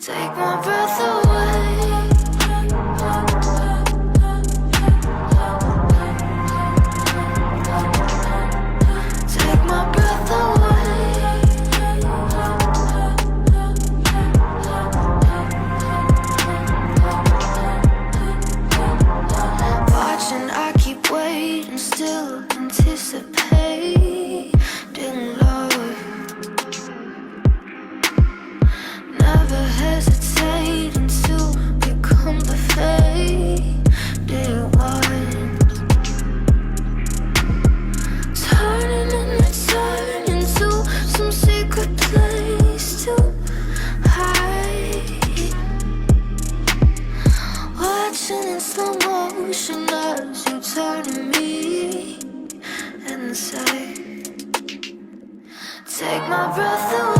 Take my breath away. Take my breath away. Watching, I keep waiting, still anticipating love. Never hesitating to become the faded one. Turning and returning to some secret place to hide. Watching in slow motion as you turn to me inside. Take my breath away.